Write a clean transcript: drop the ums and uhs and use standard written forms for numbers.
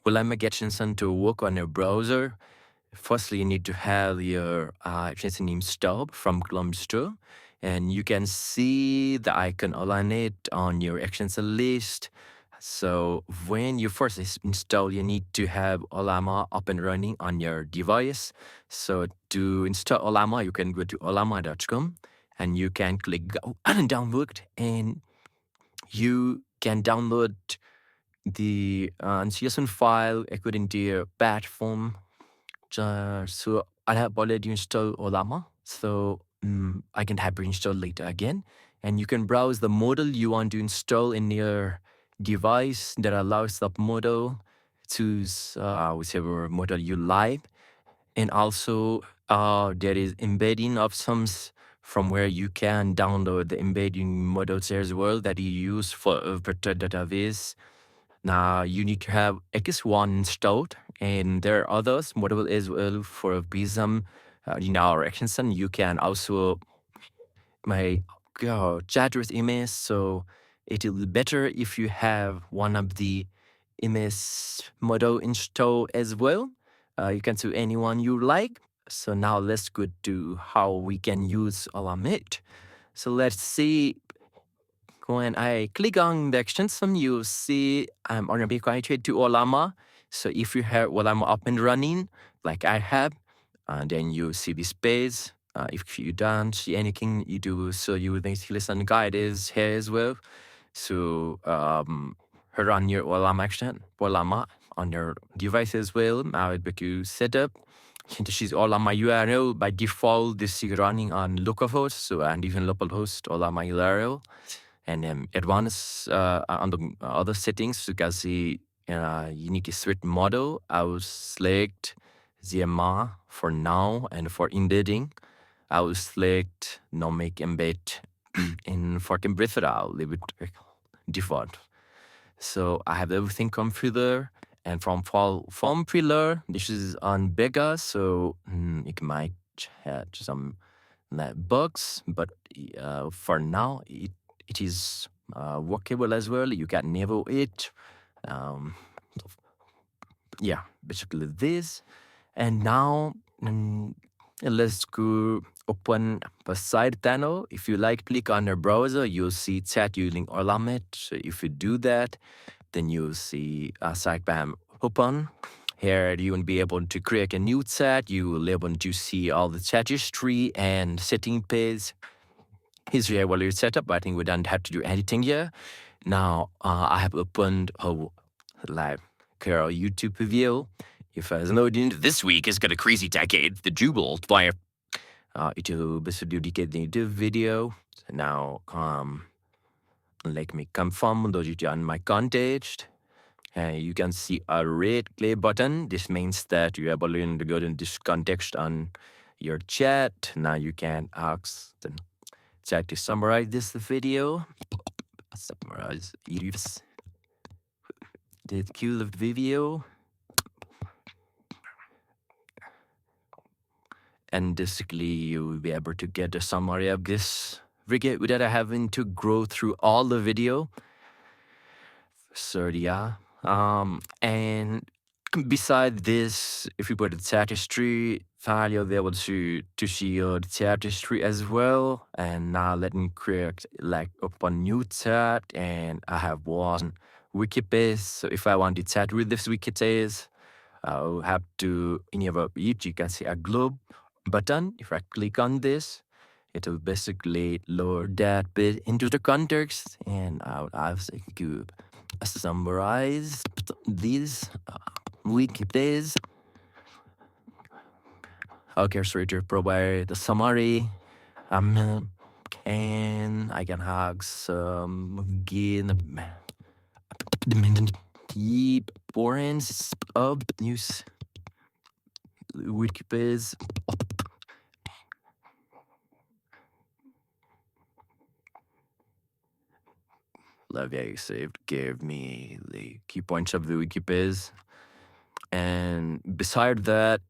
Ollama extension to work on your browser, firstly, you need to have your extension installed from Chrome Store. And you can see the icon Ollamate on your extension list. So when you first install, you need to have Ollama up and running on your device. So to install Ollama, you can go to ollama.com and you can click download, and you can download the installation file according to your platform. So I have already installed Ollama, so I can have it installed later again. And you can browse the model you want to install in your device that allows the model. Choose whichever model you like. And also there is embedding options from where you can download the embedding models as well that you use for a particular database. Now you need to have X1 installed, and there are others model as well for Prism. In our extension, you can also chat with image, so it will be better if you have one of the image model installed as well. You can choose anyone you like. So now let's go to how we can use Ollamate. So let's see. When I click on the extension, you see I'm already connected to Ollama. So if you have Ollama up and running, like I have, then you see this page. If you don't see anything, you do so you will listen guide is here as well. So run your Ollama extension, Ollama on your device as well. Now it you set up. This is Ollama URL. By default, this is running on localhost, so and even localhost Ollama URL. And advanced on the other settings, you can see unique suite model. I will select ZMR for now, and for embedding, I will select no make embed. And for compressor, I'll leave it default. So I have everything configured. And from form pillar, this is on beta, so it might have some bugs, but for now, it is workable as well. You can enable it. Yeah, basically this. And now let's go open a side panel. If you click on your browser, you'll see chat using Ollamate. So if you do that, then you'll see a side panel open. Here you will be able to create a new chat. You will be able to see all the chat history and setting page. Here's your already set up. I think we don't have to do anything here. Now I have opened a live YouTube video. If I know this week is got a crazy decade, the Jubilant via it will basically dedicate the video. Now let me confirm those on my context. You can see a red play button. This means that you are able to go in this context on your chat. Now you can ask the chat to summarize this video. Summarize the cue the video. And basically you will be able to get a summary of this without having to go through all the video. So yeah. And beside this, if you put the chat history file, you'll be able to see your chat history as well. And now let me create open new chat, and I have one Wikipedia. So if I want to chat with this Wikipedia, I'll have to enable it. You can see a globe button. If I click on this, it will basically load that bit into the context, and I'll to summarize these Wikipedias. Okay, so to provide the summary, and I can have some deep points of news Wikipedia. Lavie saved gave me the key points of the Wikipedia. And beside that,